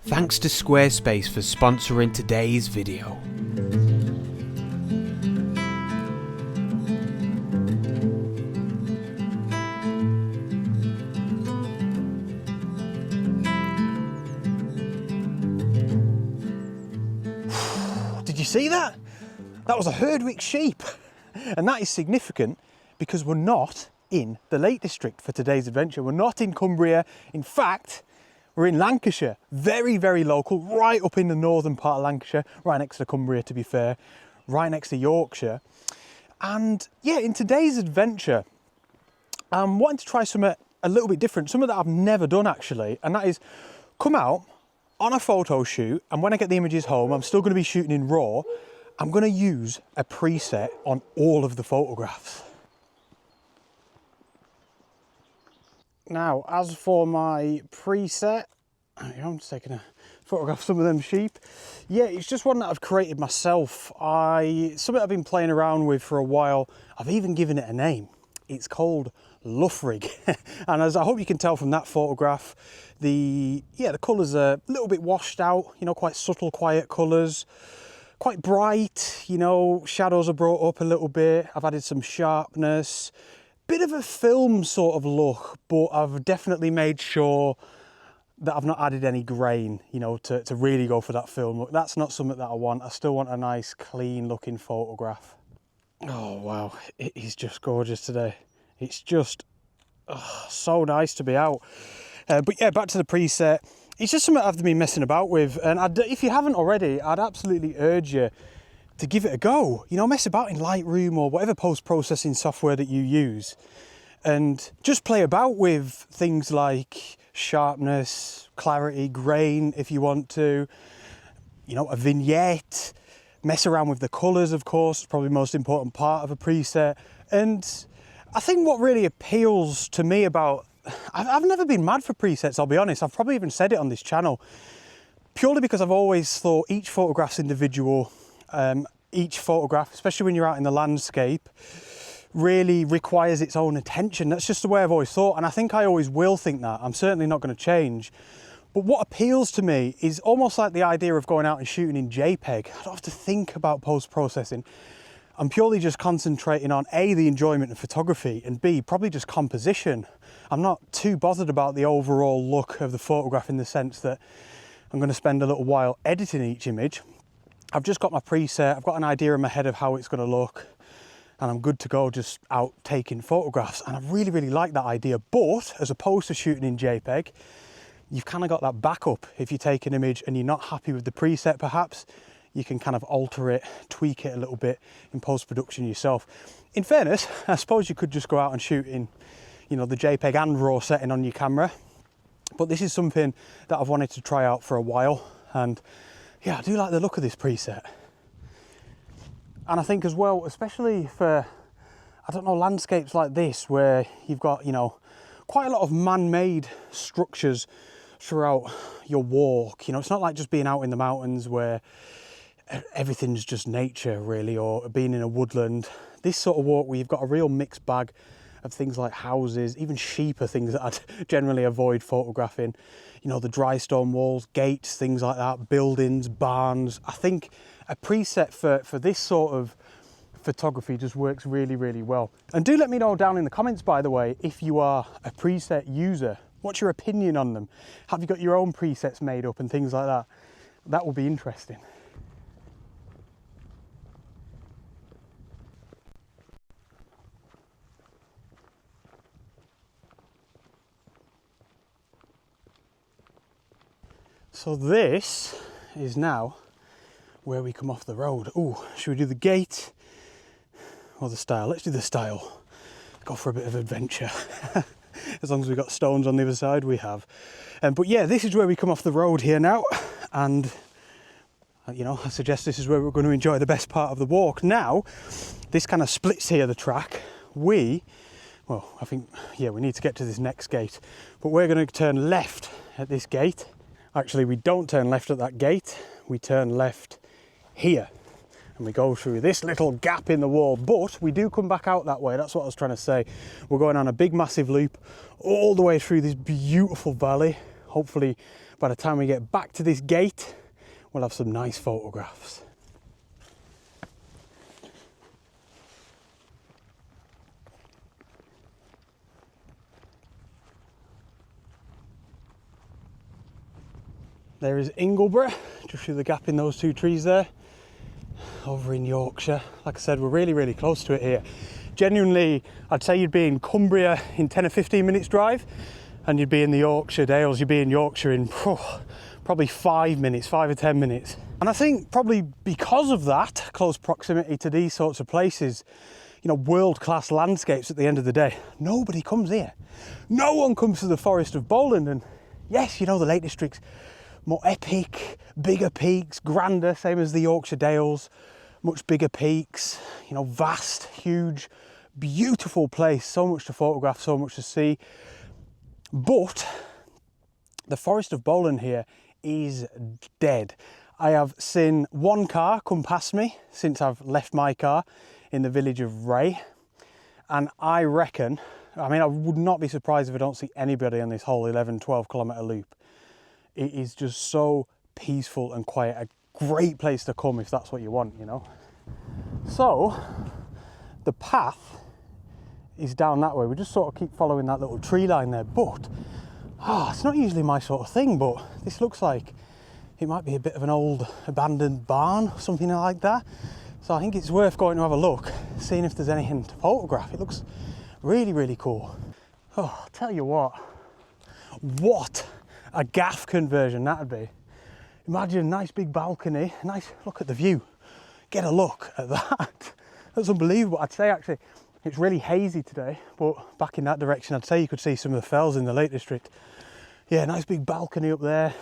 Thanks to Squarespace for sponsoring today's video. Did you see that? That was a Herdwick sheep. And that is significant because we're not in the Lake District for today's adventure. We're not in Cumbria. In fact, we're in Lancashire. Very, very local, right up in the northern part of Lancashire, right next to Cumbria to be fair, right next to Yorkshire. And yeah, in today's adventure, I'm wanting to try something a little bit different, something that I've never done actually, and that is come out on a photo shoot, and when I get the images home, I'm still going to be shooting in RAW. I'm going to use a preset on all of the photographs. Now, as for my preset, I'm just taking a photograph of some of them sheep. Yeah, it's just one that I've created myself. Something I've been playing around with for a while. I've even given it a name. It's called Luffrig. And as I hope you can tell from that photograph, the colours are a little bit washed out, you know, quite subtle, quiet colours. Quite bright, you know, shadows are brought up a little bit. I've added some sharpness. Bit of a film sort of look, but I've definitely made sure that I've not added any grain, you know, to really go for that film look. That's not something that I want. I still want a nice, clean looking photograph. Oh, wow. It is just gorgeous today. It's just so nice to be out. But yeah, back to the preset. It's just something I've been messing about with. And if you haven't already, I'd absolutely urge you to give it a go. You know, mess about in Lightroom or whatever post-processing software that you use. And just play about with things like sharpness, clarity, grain if you want to. You know, a vignette. Mess around with the colours, of course. It's probably the most important part of a preset. And I think what really appeals to me about... I've never been mad for presets, I'll be honest. I've probably even said it on this channel. Purely because I've always thought each photograph's individual. Each photograph, especially when you're out in the landscape, really requires its own attention. That's just the way I've always thought, and I think I always will think that. I'm certainly not going to change. But what appeals to me is almost like the idea of going out and shooting in JPEG. I don't have to think about post-processing. I'm purely just concentrating on A, the enjoyment of photography, and B, probably just composition. I'm not too bothered about the overall look of the photograph in the sense that I'm going to spend a little while editing each image. I've just got my preset, I've got an idea in my head of how it's going to look, and I'm good to go just out taking photographs. And I really, really like that idea. But as opposed to shooting in JPEG, you've kind of got that backup. If you take an image and you're not happy with the preset perhaps, you can kind of alter it, tweak it a little bit in post-production yourself. In fairness, I suppose you could just go out and shoot in, you know, the JPEG and RAW setting on your camera. But this is something that I've wanted to try out for a while, and yeah, I do like the look of this preset. And I think as well, especially for, I don't know, landscapes like this where you've got, you know, quite a lot of man-made structures throughout your walk. You know, it's not like just being out in the mountains where everything's just nature really, or being in a woodland. This sort of walk where you've got a real mixed bag of things like houses, even sheep are things that I'd generally avoid photographing. You know, the dry stone walls, gates, things like that, buildings, barns. I think a preset for this sort of photography just works really, really well. And do let me know down in the comments, by the way, if you are a preset user. What's your opinion on them? Have you got your own presets made up and things like that? That will be interesting. So this is now where we come off the road. Oh, should we do the gate or the stile? Let's do the stile. Go for a bit of adventure. As long as we've got stones on the other side, we have. But yeah, this is where we come off the road here now. And, you know, I suggest this is where we're going to enjoy the best part of the walk. Now, this kind of splits here, the track. Well, I think, yeah, we need to get to this next gate. But we're going to turn left at this gate. Actually, we don't turn left at that gate, we turn left here. And we go through this little gap in the wall, but we do come back out that way. That's what I was trying to say. We're going on a big, massive loop all the way through this beautiful valley. Hopefully by the time we get back to this gate, we'll have some nice photographs. There is Ingleborough, just through the gap in those two trees there, over in Yorkshire. Like I said, we're really, really close to it here. Genuinely, I'd say you'd be in Cumbria in 10 or 15 minutes drive, and you'd be in the Yorkshire Dales, you'd be in Yorkshire in probably 5 minutes, 5 or 10 minutes. And I think probably because of that, close proximity to these sorts of places, you know, world-class landscapes at the end of the day, nobody comes here. No one comes to the Forest of Bowland. And yes, you know, the Lake District's more epic, bigger peaks, grander, same as the Yorkshire Dales, much bigger peaks, you know, vast, huge, beautiful place, so much to photograph, so much to see. But the Forest of Bowland here is dead. I have seen one car come past me since I've left my car in the village of Ray, and I reckon, I mean, I would not be surprised if I don't see anybody on this whole 11-12 kilometre loop. It is just so peaceful and quiet, a great place to come if that's what you want, you know. So the path is down that way. We just sort of keep following that little tree line there, but it's not usually my sort of thing, but this looks like it might be a bit of an old abandoned barn, something like that. So I think it's worth going to have a look, seeing if there's anything to photograph. It looks really, really cool. Oh, I'll tell you what a gaff conversion that'd be. Imagine a nice big balcony, nice look at the view. Get a look at that. That's unbelievable. I'd say actually it's really hazy today, but back in that direction I'd say you could see some of the fells in the Lake District. Yeah, nice big balcony up there.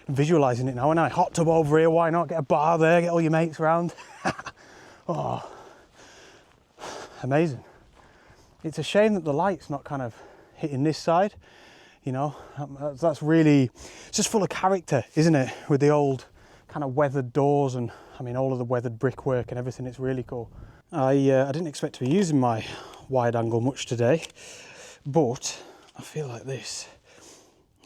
Visualising it now, and I hot tub over here, why not? Get a bar there, get all your mates around. Oh, amazing. It's a shame that the light's not kind of hitting this side, you know. That's really, it's just full of character, isn't it? With the old kind of weathered doors and, I mean, all of the weathered brickwork and everything. It's really cool. I didn't expect to be using my wide angle much today, but I feel like this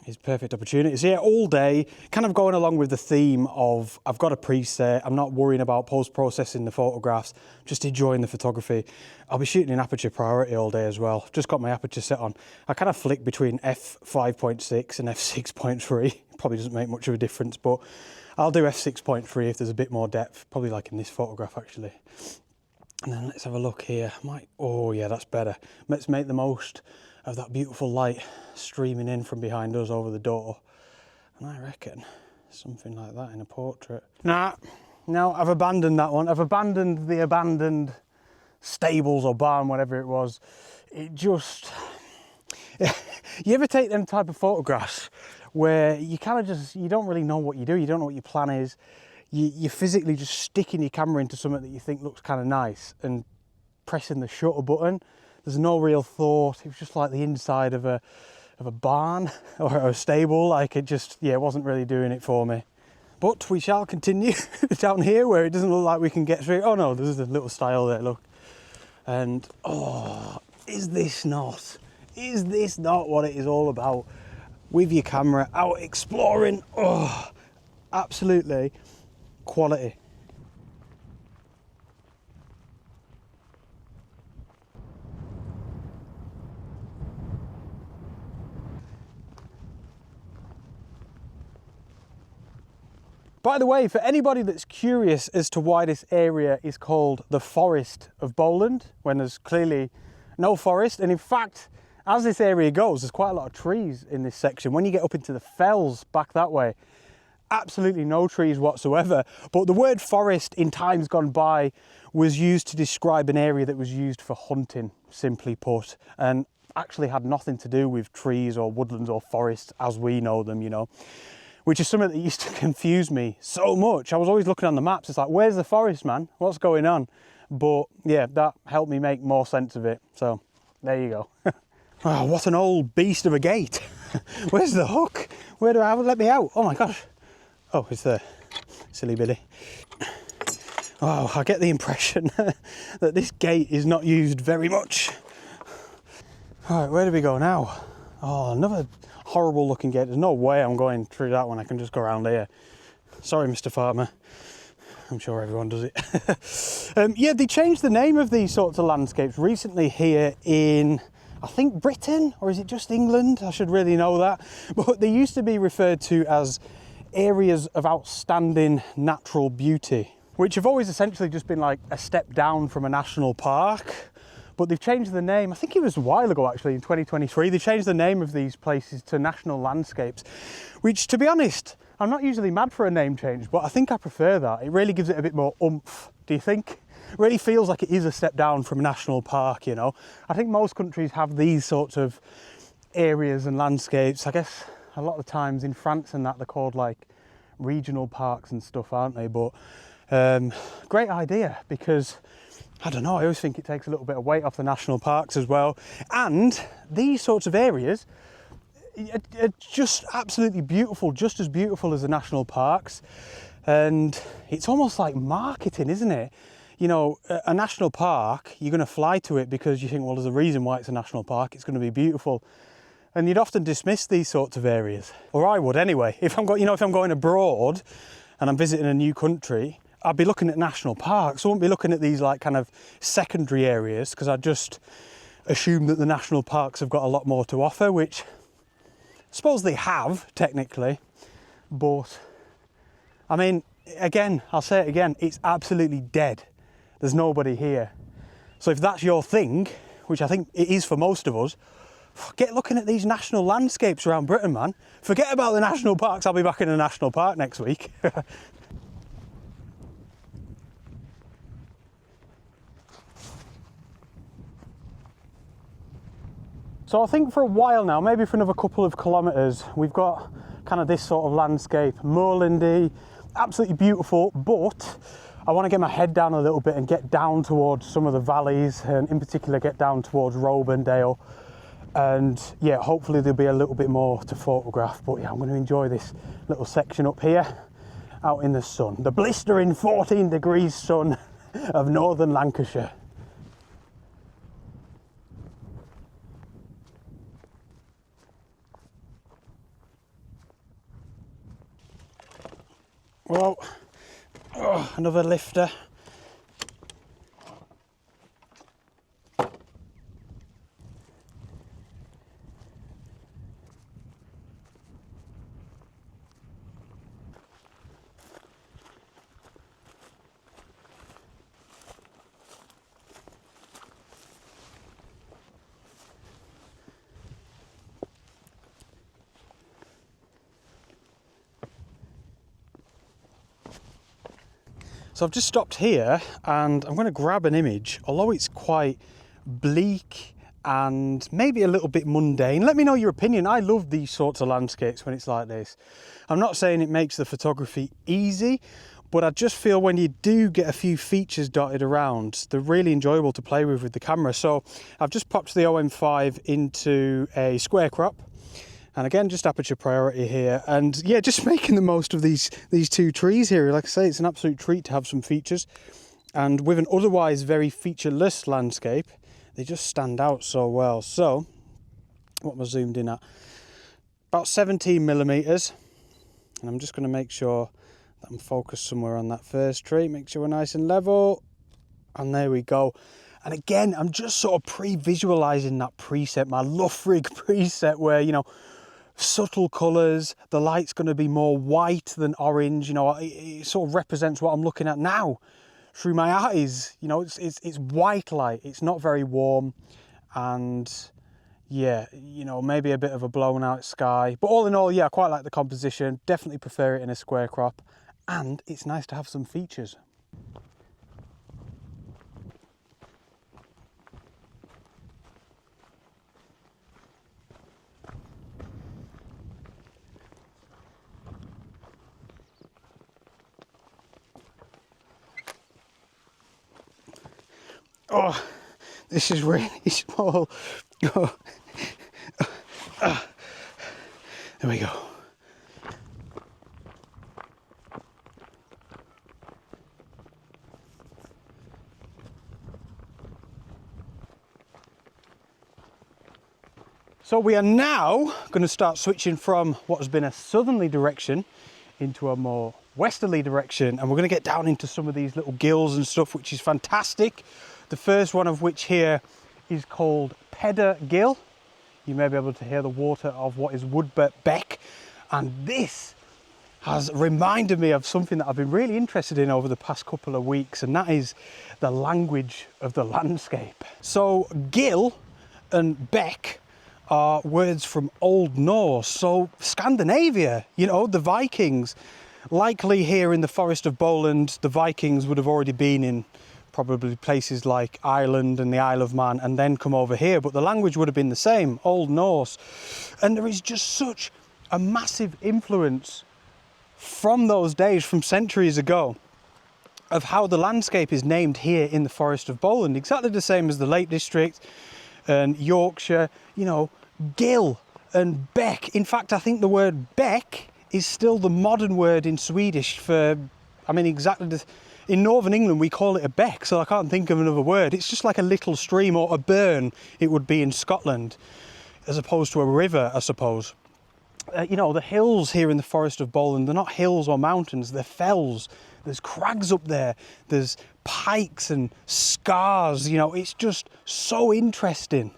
is perfect opportunity. So yeah, all day, kind of going along with the theme of I've got a preset, I'm not worrying about post-processing the photographs, just enjoying the photography. I'll be shooting in aperture priority all day as well. Just got my aperture set on. I kind of flick between f5.6 and f6.3. Probably doesn't make much of a difference, but I'll do f6.3 if there's a bit more depth, probably like in this photograph actually. And then let's have a look here. Oh yeah, that's better. Let's make the most of that beautiful light streaming in from behind us over the door. And I reckon something like that in a portrait. Nah, no, I've abandoned that one. I've abandoned the abandoned stables or barn, whatever it was. It just, you ever take them type of photographs where you kind of just, you don't really know what you do, you don't know what your plan is. You're physically just sticking your camera into something that you think looks kind of nice and pressing the shutter button. There's no real thought. It was just like the inside of a barn or a stable. Like it just, yeah, it wasn't really doing it for me. But we shall continue down here where it doesn't look like we can get through. Oh no, there's a little stile there, look. And oh, is this not what it is all about? With your camera out exploring, oh, absolutely quality. By the way, for anybody that's curious as to why this area is called the Forest of Bowland, when there's clearly no forest, and in fact, as this area goes, there's quite a lot of trees in this section. When you get up into the fells back that way, absolutely no trees whatsoever. But the word forest in times gone by was used to describe an area that was used for hunting, simply put, and actually had nothing to do with trees or woodlands or forests as we know them, you know. Which is something that used to confuse me so much. I was always looking on the maps, it's like, where's the forest, man? What's going on? But yeah, that helped me make more sense of it. So there you go. Oh, what an old beast of a gate. Where's the hook? Where do I let me out? Oh my gosh. Oh, it's there. Silly Billy. Oh, I get the impression that this gate is not used very much. All right, where do we go now? Oh, another horrible looking gate. There's no way I'm going through that one. I can just go around here. Sorry, Mr. Farmer. I'm sure everyone does it. Yeah, they changed the name of these sorts of landscapes recently here in, I think, Britain, or is it just England? I should really know that. But they used to be referred to as areas of outstanding natural beauty, which have always essentially just been like a step down from a national park. But they've changed the name, I think it was a while ago actually, in 2023, they changed the name of these places to national landscapes, which, to be honest, I'm not usually mad for a name change, but I think I prefer that. It really gives it a bit more oomph, do you think? It really feels like it is a step down from a national park, you know? I think most countries have these sorts of areas and landscapes. I guess a lot of the times in France and that, they're called like regional parks and stuff, aren't they? But great idea, because I don't know, I always think it takes a little bit of weight off the national parks as well. And these sorts of areas are just absolutely beautiful, just as beautiful as the national parks. And it's almost like marketing, isn't it? You know, a national park, you're going to fly to it because you think, well, there's a reason why it's a national park, it's going to be beautiful. And you'd often dismiss these sorts of areas, or I would anyway. If I'm going abroad and I'm visiting a new country, I'd be looking at national parks. I wouldn't be looking at these like kind of secondary areas, because I'd just assume that the national parks have got a lot more to offer, which I suppose they have technically, but I mean, again, I'll say it again, it's absolutely dead. There's nobody here. So if that's your thing, which I think it is for most of us, get looking at these national landscapes around Britain, man. Forget about the national parks. I'll be back in a national park next week. So I think for a while now, maybe for another couple of kilometres, we've got kind of this sort of landscape, moorlandy, absolutely beautiful, but I want to get my head down a little bit and get down towards some of the valleys, and in particular get down towards Robendale. And yeah, hopefully there'll be a little bit more to photograph. But yeah, I'm going to enjoy this little section up here out in the sun, the blistering 14 degrees sun of northern Lancashire. Well, oh, another lifter. So I've just stopped here and I'm going to grab an image, although it's quite bleak and maybe a little bit mundane. Let me know your opinion. I love these sorts of landscapes when it's like this. I'm not saying it makes the photography easy, but I just feel when you do get a few features dotted around, they're really enjoyable to play with the camera. So I've just popped the OM5 into a square crop. And again, just aperture priority here. And yeah, just making the most of these two trees here. Like I say, it's an absolute treat to have some features. And with an otherwise very featureless landscape, they just stand out so well. So, what am I zoomed in at? About 17 millimeters. And I'm just going to make sure that I'm focused somewhere on that first tree. Make sure we're nice and level. And there we go. And again, I'm just sort of pre-visualizing that preset, my Luffrig preset, where, you know, subtle colours, the light's going to be more white than orange, you know, it sort of represents what I'm looking at now through my eyes. You know, it's white light, it's not very warm, and yeah, you know, maybe a bit of a blown out sky, but all in all, yeah, I quite like the composition, definitely prefer it in a square crop, and it's nice to have some features. Oh, this is really small. Oh. There we go. So we are now going to start switching from what has been a southerly direction into a more westerly direction, and we're going to get down into some of these little gills and stuff, which is fantastic. The first one of which here is called Pedder Gill. You may be able to hear the water of what is Woodbert Beck, and this has reminded me of something that I've been really interested in over the past couple of weeks, and that is the language of the landscape. So gill and beck are words from Old Norse, so Scandinavia, you know, the Vikings. Likely here in the Forest of Bowland, the Vikings would have already been in probably places like Ireland and the Isle of Man and then come over here, but the language would have been the same, Old Norse. And there is just such a massive influence from those days, from centuries ago, of how the landscape is named here in the Forest of Bowland, exactly the same as the Lake District and Yorkshire, you know, gill and beck. In fact, I think the word beck is still the modern word in Swedish for, I mean, exactly the, in Northern England we call it a beck, so I can't think of another word. It's just like a little stream, or a burn it would be in Scotland, as opposed to a river, I suppose. You know, the hills here in the Forest of Bowland, they're not hills or mountains, they're fells. There's crags up there, there's pikes and scars, you know, it's just so interesting.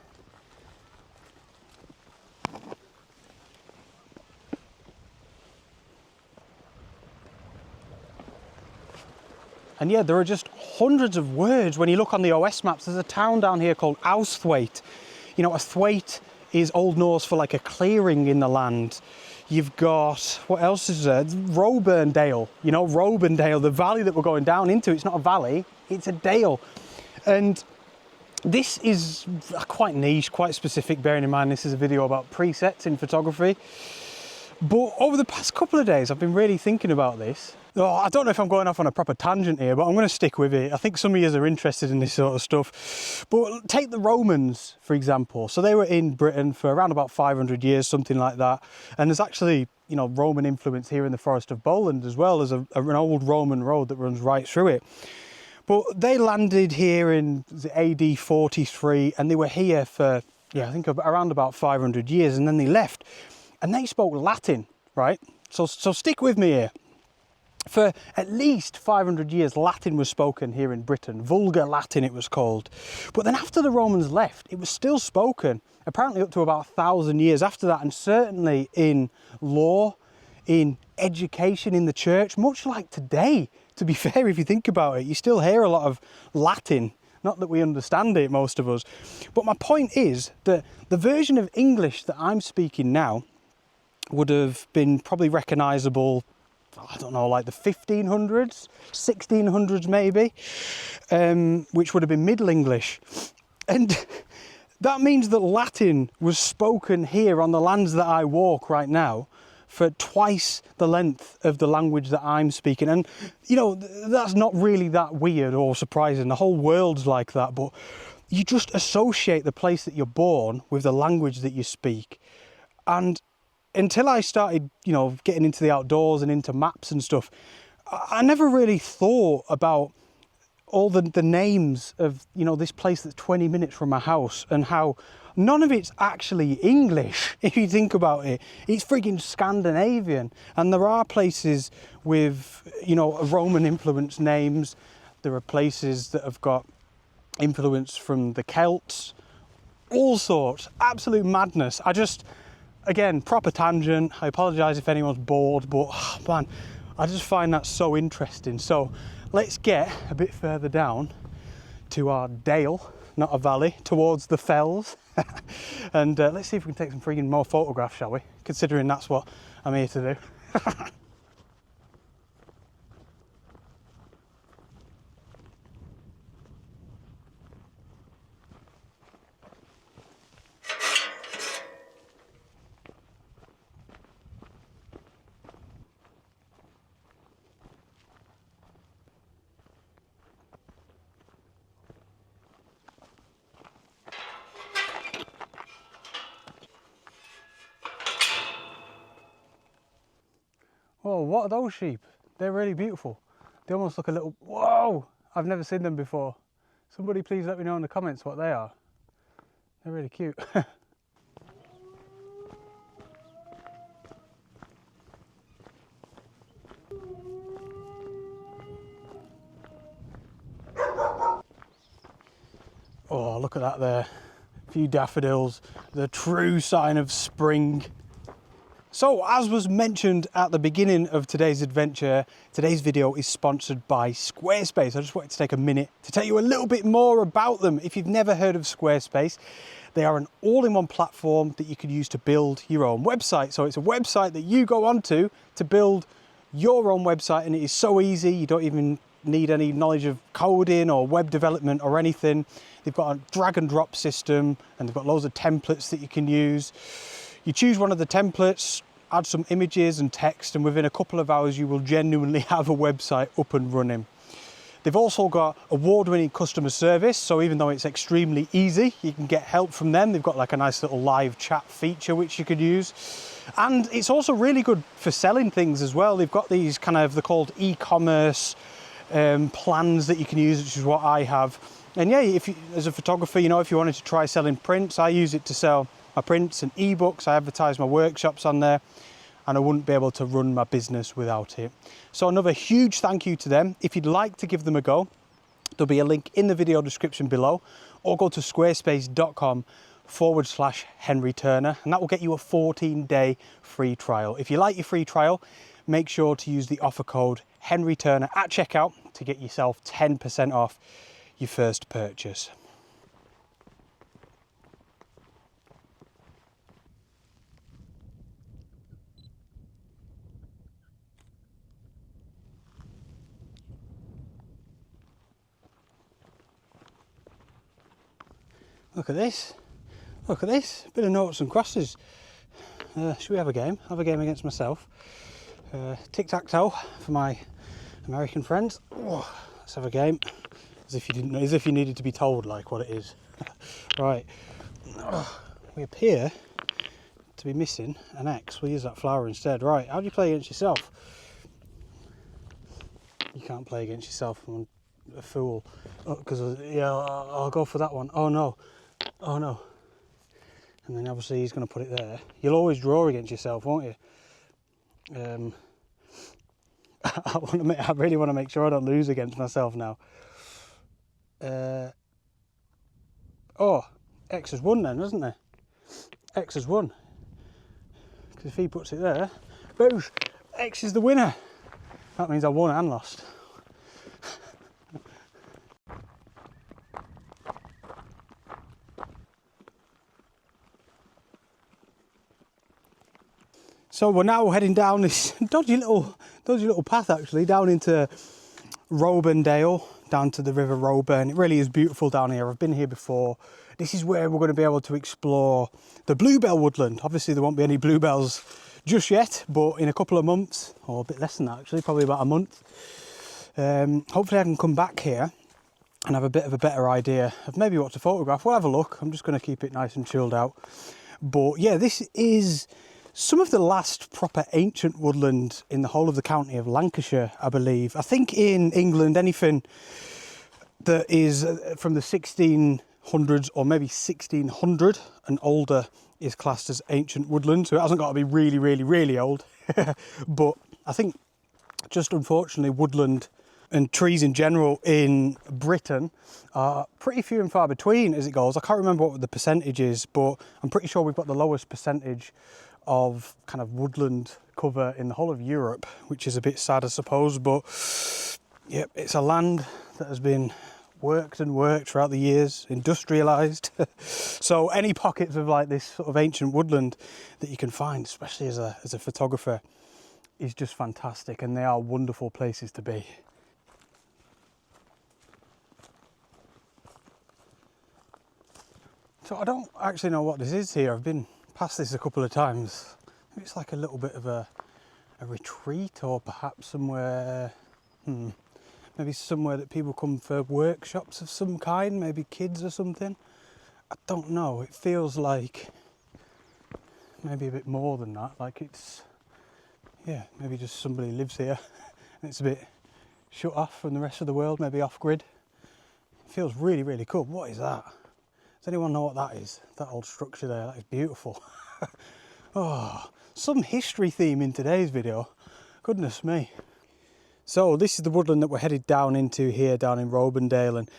And yeah, there are just hundreds of words. When you look on the OS maps, there's a town down here called Austhwaite. You know, a thwaite is Old Norse for like a clearing in the land. You've got, what else is there? Roburndale, you know, Roburndale, the valley that we're going down into. It's not a valley, it's a dale. And this is quite niche, quite specific, bearing in mind this is a video about presets in photography. But over the past couple of days, I've been really thinking about this. Oh, I don't know if I'm going off on a proper tangent here, but I'm going to stick with it. I think some of you are interested in this sort of stuff. But take the Romans, for example. So they were in Britain for around about 500 years, something like that. And there's actually, you know, Roman influence here in the Forest of Bowland, as well as an old Roman road that runs right through it. But they landed here in AD 43, and they were here for, yeah, I think around about 500 years, and then they left. And they spoke Latin, right? So stick with me here. For at least 500 years, Latin was spoken here in Britain. Vulgar Latin, it was called. But then after the Romans left, it was still spoken, apparently up to about 1,000 years after that, and certainly in law, in education, in the church, much like today, to be fair, if you think about it. You still hear a lot of Latin. Not that we understand it, most of us. But my point is that the version of English that I'm speaking now would have been probably recognisable, I don't know, like the 1500s, 1600s maybe, which would have been Middle English. And that means that Latin was spoken here on the lands that I walk right now for twice the length of the language that I'm speaking. And, you know, that's not really that weird or surprising. The whole world's like that, but you just associate the place that you're born with the language that you speak. And until I started, you know, getting into the outdoors and into maps and stuff, I never really thought about all the names of, you know, this place that's 20 minutes from my house, and how none of it's actually English. If you think about it, it's freaking Scandinavian. And there are places with, you know, Roman influence names. There are places that have got influence from the Celts, all sorts, absolute madness. Again, proper tangent. I apologise if anyone's bored, but oh, man, I just find that so interesting. So let's get a bit further down to our dale, not a valley, towards the fells. And let's see if we can take some freaking more photographs, shall we? Considering that's what I'm here to do. Oh, what are those sheep? They're really beautiful. They almost look a little, whoa! I've never seen them before. Somebody please let me know in the comments what they are. They're really cute. Oh, look at that there. A few daffodils, the true sign of spring. So, as was mentioned at the beginning of today's adventure, today's video is sponsored by Squarespace. I just wanted to take a minute to tell you a little bit more about them. If you've never heard of Squarespace, they are an all-in-one platform that you can use to build your own website. So it's a website that you go onto to build your own website, and it is so easy. You don't even need any knowledge of coding or web development or anything. They've got a drag and drop system, and they've got loads of templates that you can use. You choose one of the templates, add some images and text, and within a couple of hours you will genuinely have a website up and running. They've also got award-winning customer service, so even though it's extremely easy, you can get help from them. They've got like a nice little live chat feature which you could use. And it's also really good for selling things as well. They've got these they're called e-commerce plans that you can use, which is what I have. And yeah, if you, as a photographer, you know, if you wanted to try selling prints, I use it to sell my prints and ebooks. I advertise my workshops on there, and I wouldn't be able to run my business without it. So another huge thank you to them. If you'd like to give them a go, there'll be a link in the video description below, or go to squarespace.com/Henry Turner, and that will get you a 14-day free trial. If you like your free trial, make sure to use the offer code Henry Turner at checkout to get yourself 10% off your first purchase. Look at this. Look at this. Bit of noughts and crosses. Should we have a game? Have a game against myself. Tic-tac-toe for my American friends. Oh, let's have a game. As if you didn't know, as if you needed to be told like what it is. Right. Oh, we appear to be missing an X. We'll use that flower instead. Right. How do you play against yourself? You can't play against yourself. I'm a fool. Because yeah, I'll go for that one. Oh no. Oh no. And then obviously he's going to put it there. You'll always draw against yourself, won't you? I really want to make sure I don't lose against myself now. Oh, X has won then, hasn't he? X has won. Because if he puts it there, boosh, X is the winner. That means I won and lost. So we're now heading down this dodgy little path, actually, down into Robendale, down to the River Roeburn. It really is beautiful down here. I've been here before. This is where we're going to be able to explore the bluebell woodland. Obviously there won't be any bluebells just yet, but in a couple of months, or a bit less than that actually, probably about a month, hopefully I can come back here and have a bit of a better idea of maybe what to photograph. We'll have a look. I'm just going to keep it nice and chilled out. But yeah, this is some of the last proper ancient woodland in the whole of the county of Lancashire, I believe. I think in England, anything that is from the 1600s or maybe 1600 and older is classed as ancient woodland. So it hasn't got to be really, really, really old. But I think just unfortunately woodland and trees in general in Britain are pretty few and far between as it goes. I can't remember what the percentage is, but I'm pretty sure we've got the lowest percentage of kind of woodland cover in the whole of Europe, which is a bit sad, I suppose. But yep, it's a land that has been worked and worked throughout the years, industrialized. So any pockets of like this sort of ancient woodland that you can find, especially as a photographer, is just fantastic, and they are wonderful places to be. So I don't actually know what this is here. I've been past this a couple of times. Maybe it's like a little bit of a retreat, or perhaps somewhere, maybe somewhere that people come for workshops of some kind, maybe kids or something. I don't know. It feels like maybe a bit more than that. Like it's, yeah, maybe just somebody lives here and it's a bit shut off from the rest of the world, maybe off grid. It feels really, really cool. What is that? Does anyone know what that is? That old structure there, that is beautiful. Oh, some history theme in today's video. Goodness me. So this is the woodland that we're headed down into here, down in Robendale, and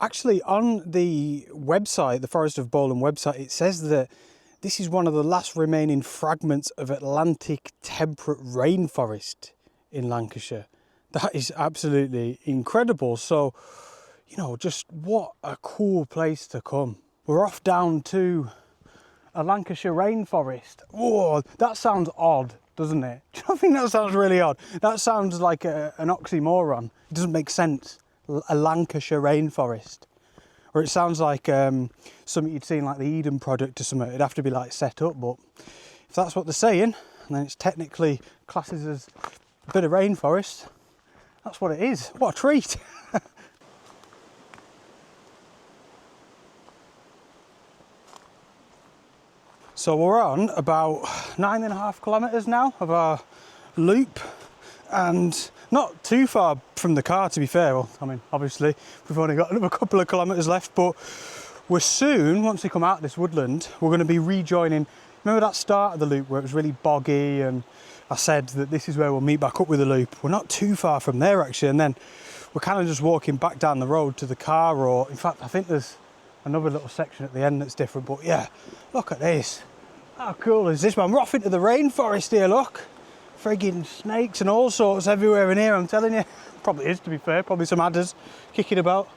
Actually, on the website, the Forest of Bowland website, it says that this is one of the last remaining fragments of Atlantic temperate rainforest in Lancashire. That is absolutely incredible. So, you know, just what a cool place to come. We're off down to a Lancashire rainforest. Whoa, that sounds odd, doesn't it? Do you think that sounds really odd? That sounds like an oxymoron. It doesn't make sense. A Lancashire rainforest. Or it sounds like something you'd see in like the Eden Project or something. It'd have to be like set up, but if that's what they're saying, then it's technically classes as a bit of rainforest. That's what it is. What a treat. So we're on about 9.5 kilometres now of our loop, and not too far from the car, to be fair. Well, I mean, obviously we've only got another couple of kilometres left, but we're soon, once we come out of this woodland, we're going to be rejoining. Remember that start of the loop where it was really boggy, and I said that this is where we'll meet back up with the loop? We're not too far from there actually, and then we're kind of just walking back down the road to the car, or in fact I think there's another little section at the end that's different. But yeah, look at this. How cool is this, man? We're off into the rainforest here, look. Friggin' snakes and all sorts everywhere in here, I'm telling you. Probably is, to be fair. Probably some adders kicking about.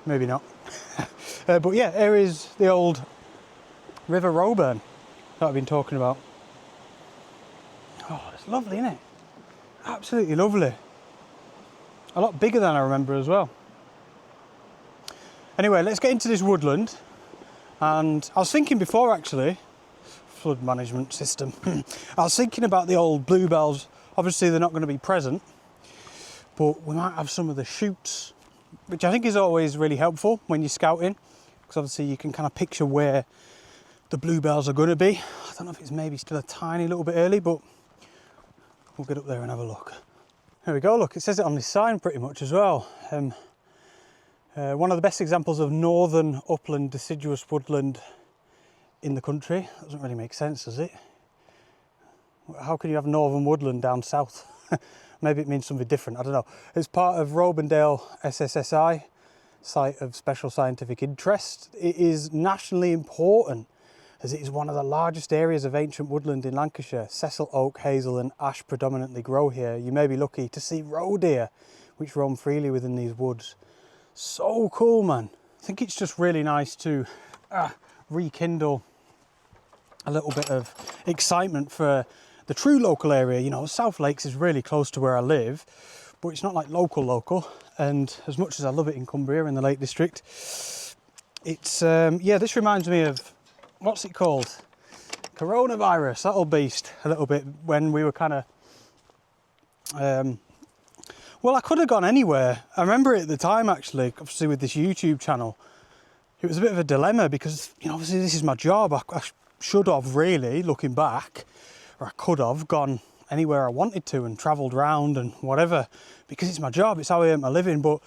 Maybe not. But yeah, here is the old River Roeburn that I've been talking about. Oh, it's lovely, isn't it? Absolutely lovely. A lot bigger than I remember as well. Anyway, let's get into this woodland. And I was thinking before, actually, flood management system. I was thinking about the old bluebells. Obviously, they're not going to be present, but we might have some of the shoots, which I think is always really helpful when you're scouting, because obviously you can kind of picture where the bluebells are going to be. I don't know if it's maybe still a tiny little bit early, but we'll get up there and have a look. There we go, look, it says it on this sign pretty much as well. One of the best examples of northern upland deciduous woodland in the country. That doesn't really make sense, does it? How can you have northern woodland down south? Maybe it means something different, I don't know. It's part of Robindale SSSI, Site of Special Scientific Interest. It is nationally important as it is one of the largest areas of ancient woodland in Lancashire. Sessile, oak, hazel and ash predominantly grow here. You may be lucky to see roe deer, which roam freely within these woods. So cool, man. I think it's just really nice to rekindle a little bit of excitement for the true local area. You know, South Lakes is really close to where I live, but it's not like local. And as much as I love it in Cumbria, in the Lake District, it's, yeah, this reminds me of, what's it called? Coronavirus, that old beast, a little bit, when we were kind of, well, I could have gone anywhere. I remember it at the time, actually, obviously with this YouTube channel. It was a bit of a dilemma because, you know, obviously this is my job. I should have really, looking back, or I could have gone anywhere I wanted to and travelled around and whatever, because it's my job, it's how I earn my living. But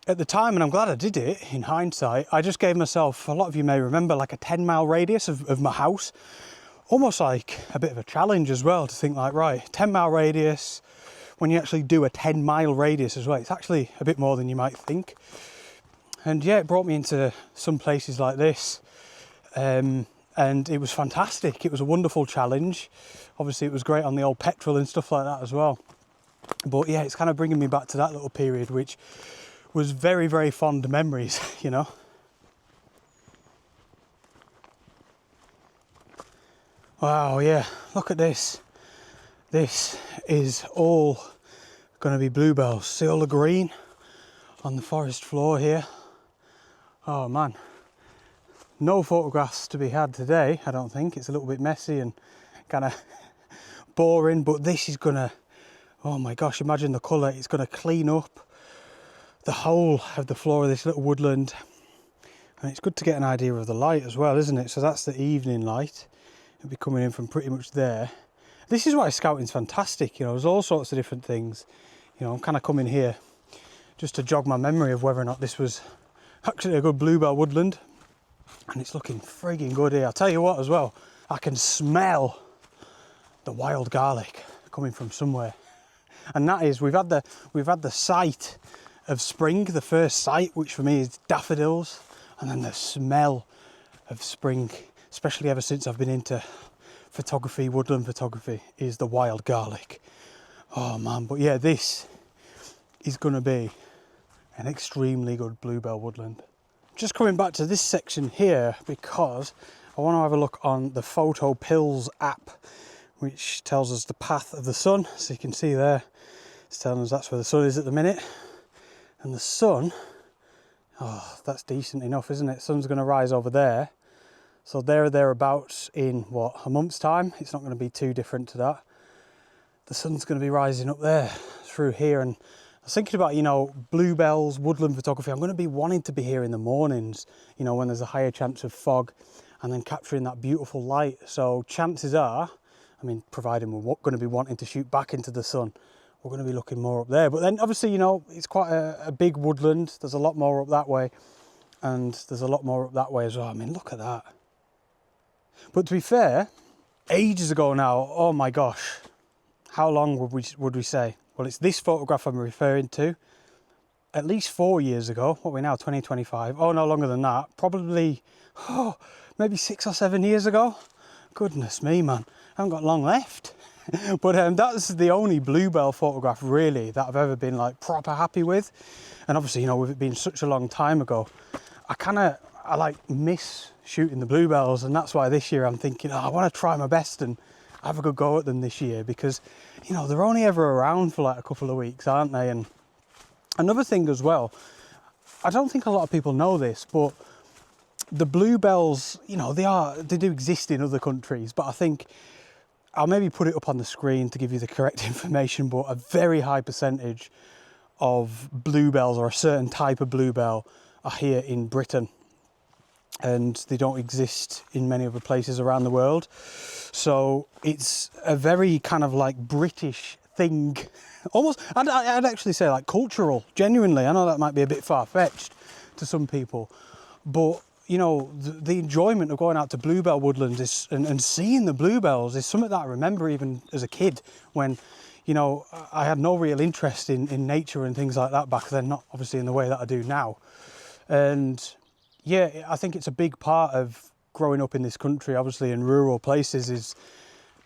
at the time, and I'm glad I did it in hindsight, I just gave myself, a lot of you may remember, like a 10-mile radius of my house. Almost like a bit of a challenge as well, to think like, right, 10-mile radius. When you actually do a 10-mile radius as well, it's actually a bit more than you might think. And yeah, it brought me into some places like this, and it was fantastic. It was a wonderful challenge. Obviously it was great on the old petrol and stuff like that as well. But yeah, it's kind of bringing me back to that little period, which was very, very fond memories, you know. Wow, yeah, look at this. This is all going to be bluebells. See all the green on the forest floor here? Oh man, no photographs to be had today, I don't think. It's a little bit messy and kind of boring, but this is going to, oh my gosh, imagine the colour. It's going to clean up the whole of the floor of this little woodland. And it's good to get an idea of the light as well, isn't it? So that's the evening light. It'll be coming in from pretty much there. This is why scouting's fantastic, you know, there's all sorts of different things. You know, I'm kind of coming here just to jog my memory of whether or not this was actually a good bluebell woodland. And it's looking frigging good here. I'll tell you what as well, I can smell the wild garlic coming from somewhere. And that is, we've had the site of spring, the first sight, which for me is daffodils, and then the smell of spring, especially ever since I've been into photography, woodland photography, is the wild garlic. Oh man, but yeah, this is going to be an extremely good bluebell woodland. Just coming back to this section here because I want to have a look on the Photo Pills app, which tells us the path of the sun. So you can see there, it's telling us that's where the sun is at the minute. And the sun, oh, that's decent enough, isn't it? Sun's going to rise over there. So there or thereabouts in, what, a month's time? It's not going to be too different to that. The sun's going to be rising up there through here. And I was thinking about, you know, bluebells, woodland photography. I'm going to be wanting to be here in the mornings, you know, when there's a higher chance of fog, and then capturing that beautiful light. So chances are, I mean, providing we're going to be wanting to shoot back into the sun, we're going to be looking more up there. But then obviously, you know, it's quite a big woodland. There's a lot more up that way, and there's a lot more up that way as well. I mean, look at that. But to be fair, ages ago now, oh my gosh, how long would we say? Well, it's this photograph I'm referring to. At least 4 years ago. What are we now, 2025? Oh, no longer than that. Probably, maybe 6 or 7 years ago. Goodness me, man. I haven't got long left. But that's the only bluebell photograph really that I've ever been like proper happy with. And obviously, you know, with it being such a long time ago, I like miss shooting the bluebells, and that's why this year I'm thinking, oh, I want to try my best and have a good go at them this year, because, you know, they're only ever around for like a couple of weeks, aren't they? And another thing as well, I don't think a lot of people know this, but the bluebells, you know, they do exist in other countries, but I think I'll maybe put it up on the screen to give you the correct information, but a very high percentage of bluebells, or a certain type of bluebell, are here in Britain, and they don't exist in many other places around the world. So it's a very kind of like British thing, almost, I'd actually say like cultural, genuinely. I know that might be a bit far-fetched to some people, but you know, the enjoyment of going out to bluebell woodlands is, and seeing the bluebells is something that I remember even as a kid, when, you know, I had no real interest in nature and things like that back then, not obviously in the way that I do now. And yeah, I think it's a big part of growing up in this country, obviously in rural places, is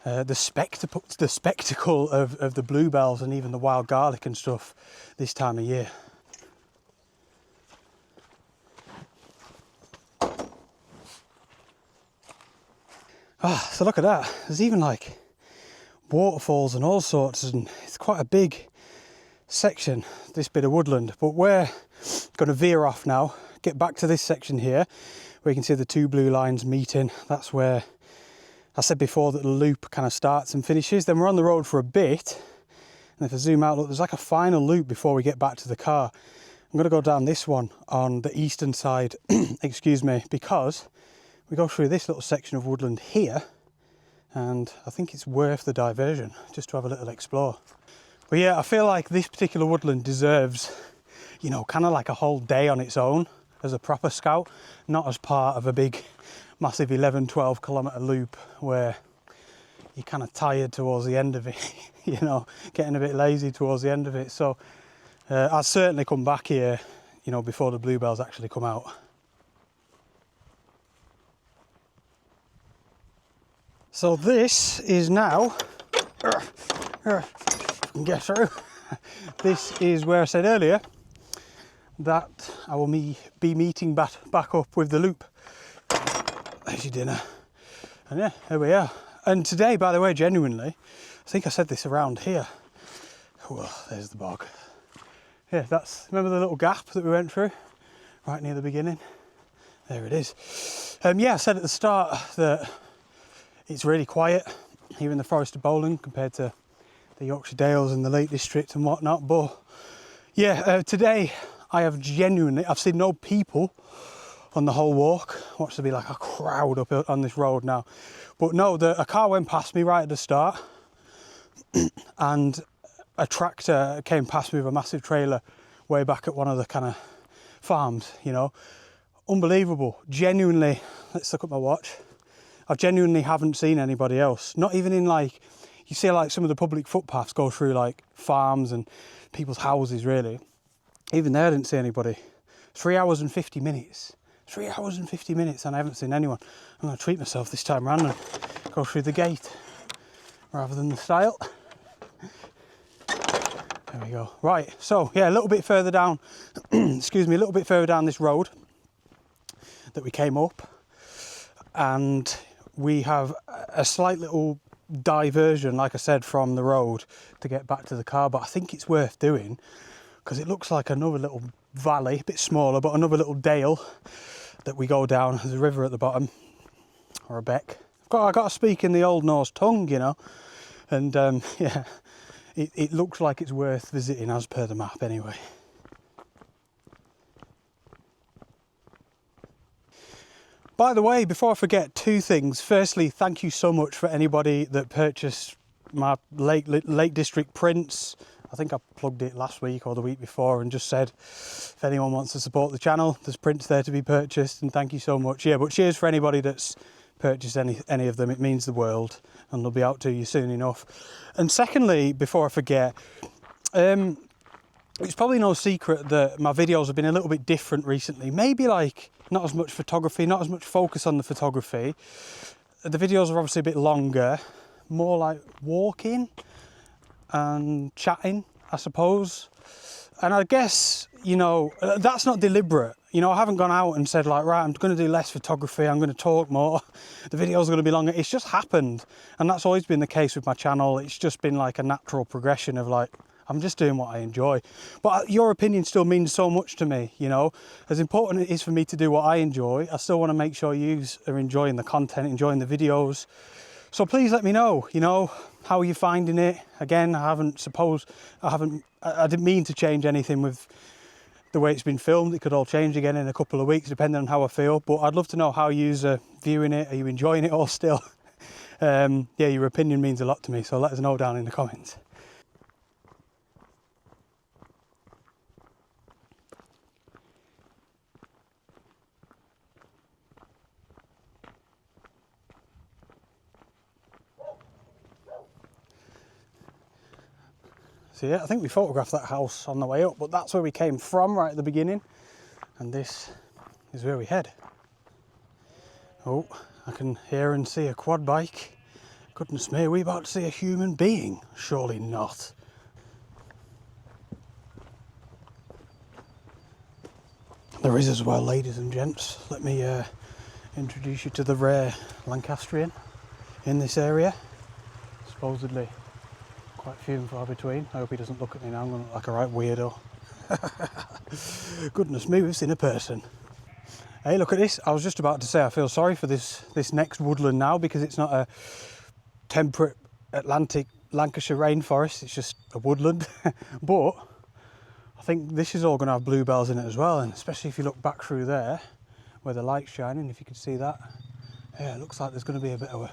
the spectacle of the bluebells and even the wild garlic and stuff this time of year. Ah, so look at that. There's even like waterfalls and all sorts, and it's quite a big section, this bit of woodland. But we're going to veer off now, get back to this section here, where you can see the two blue lines meeting. That's where I said before that the loop kind of starts and finishes. Then we're on the road for a bit, and if I zoom out, look, there's like a final loop before we get back to the car. I'm going to go down this one on the eastern side, excuse me, because we go through this little section of woodland here, and I think it's worth the diversion just to have a little explore. But yeah, I feel like this particular woodland deserves, you know, kind of like a whole day on its own as a proper scout, not as part of a big massive 11-12 kilometre loop where you're kind of tired towards the end of it, you know, getting a bit lazy towards the end of it. So I'll certainly come back here, you know, before the bluebells actually come out. So this is now, get through. This is where I said earlier that I will be meeting back up with the loop. There's your dinner. And yeah, here we are. And today, by the way, genuinely, I think I said this around here. Oh, there's the bog. Yeah, remember the little gap that we went through right near the beginning? There it is. Yeah, I said at the start that it's really quiet here in the Forest of Bowling compared to the Yorkshire Dales and the Lake District and whatnot. But yeah, today I've seen no people on the whole walk. Watch, there be like a crowd up on this road now. But no, a car went past me right at the start, and a tractor came past me with a massive trailer way back at one of the kind of farms, you know. Unbelievable. Genuinely, let's look at my watch. I genuinely haven't seen anybody else. Not even in like, you see like some of the public footpaths go through like farms and people's houses really. Even there I didn't see anybody. 3 hours and 50 minutes. 3 hours and 50 minutes and I haven't seen anyone. I'm going to treat myself this time round and go through the gate rather than the stile. There we go. Right, so yeah, a little bit further down, excuse me, a little bit further down this road that we came up, and we have a slight little diversion, like I said, from the road to get back to the car, but I think it's worth doing because it looks like another little valley, a bit smaller, but another little dale that we go down. There's a river at the bottom, or a beck. I got to speak in the Old Norse tongue, you know, and yeah, it looks like it's worth visiting as per the map anyway. By the way, before I forget, 2 things. Firstly, thank you so much for anybody that purchased my Lake District prints. I think I plugged it last week or the week before and just said, if anyone wants to support the channel, there's prints there to be purchased, and thank you so much. Yeah, but cheers for anybody that's purchased any of them. It means the world, and they'll be out to you soon enough. And secondly, before I forget, it's probably no secret that my videos have been a little bit different recently. Maybe like not as much photography, not as much focus on the photography. The videos are obviously a bit longer, more like walking and chatting, I suppose. And I guess, you know, that's not deliberate. You know, I haven't gone out and said like, right, I'm going to do less photography, I'm going to talk more, the videos are going to be longer. It's just happened. And that's always been the case with my channel. It's just been like a natural progression of like, I'm just doing what I enjoy. But your opinion still means so much to me, you know. As important it is for me to do what I enjoy, I still want to make sure you are enjoying the content, enjoying the videos. So please let me know, you know, how are you finding it? Again, I didn't mean to change anything with the way it's been filmed. It could all change again in a couple of weeks, depending on how I feel. But I'd love to know how you're viewing it. Are you enjoying it all still? Yeah, your opinion means a lot to me. So let us know down in the comments. So yeah, I think we photographed that house on the way up, but that's where we came from right at the beginning. And this is where we head. Oh, I can hear and see a quad bike. Goodness me, are we about to see a human being? Surely not. There is as well, ladies and gents. Let me introduce you to the rare Lancastrian in this area. Supposedly quite few and far between. I hope he doesn't look at me now, I'm going to look like a right weirdo. Goodness me, we've seen a person. Hey, look at this. I was just about to say I feel sorry for this next woodland now, because it's not a temperate Atlantic Lancashire rainforest, it's just a woodland. But I think this is all going to have bluebells in it as well, and especially if you look back through there where the light's shining, if you can see that. Yeah, it looks like there's going to be a bit of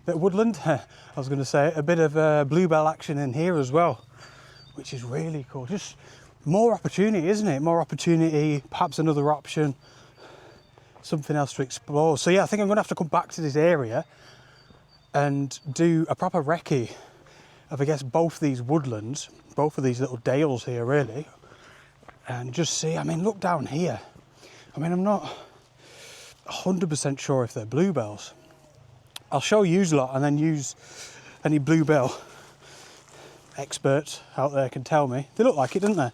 woodland. I was going to say a bit of bluebell action in here as well, which is really cool. Just more opportunity, isn't it? More opportunity, perhaps another option, something else to explore. So yeah, I think I'm going to have to come back to this area and do a proper recce of, I guess, both these woodlands, both of these little dales here really, and just see. I mean, look down here. I mean, I'm not 100% sure if they're bluebells. I'll show you a lot, and then use any bluebell experts out there can tell me. They look like it, don't they?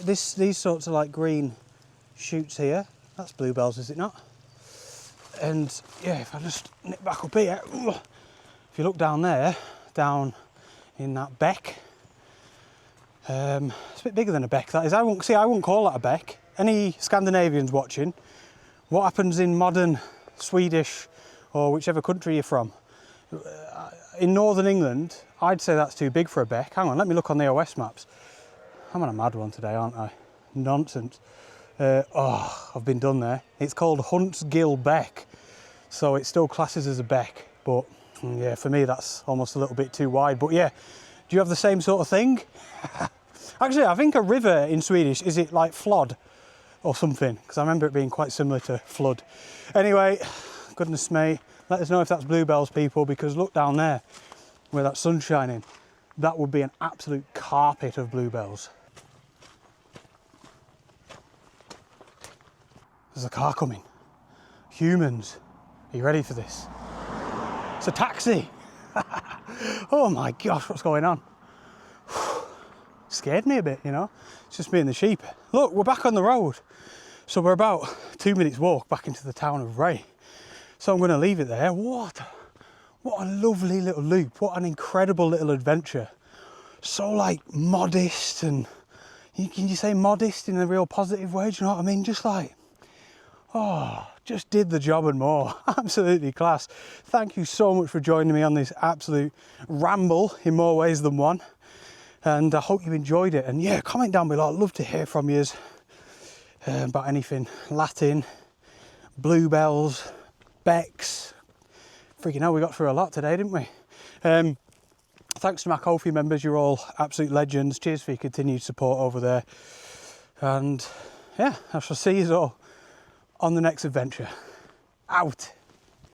These sorts of like green shoots here, that's bluebells, is it not? And yeah, if I just nip back up here, if you look down there, down in that beck, it's a bit bigger than a beck, that is. I wouldn't call that a beck. Any Scandinavians watching, what happens in modern Swedish or whichever country you're from? In northern England, I'd say that's too big for a beck. Hang on, let me look on the OS maps. I'm on a mad one today, aren't I? Nonsense. Oh, I've been done there. It's called Huntsgill Beck, so it still classes as a beck, but yeah, for me that's almost a little bit too wide. But yeah, do you have the same sort of thing? Actually, I think a river in Swedish, is it like flod or something? Because I remember it being quite similar to flood. Anyway, goodness me, let us know if that's bluebells, people, because look down there where that sun's shining. That would be an absolute carpet of bluebells. There's a car coming. Humans, are you ready for this? It's a taxi. Oh my gosh, what's going on? Scared me a bit, you know. It's just me and the sheep. Look, we're back on the road. So we're about 2 minutes walk back into the town of Ray. So I'm going to leave it there. What a lovely little loop. What an incredible little adventure. So like modest, and can you say modest in a real positive way? Do you know what I mean? Just like, oh, just did the job and more. Absolutely class. Thank you so much for joining me on this absolute ramble in more ways than one. And I hope you enjoyed it. And yeah, comment down below. I'd love to hear from you about anything Latin, bluebells, becks. Freaking hell, we got through a lot today, didn't we? Thanks to my Ko-fi members. You're all absolute legends. Cheers for your continued support over there. And yeah, I shall see you all on the next adventure. Out.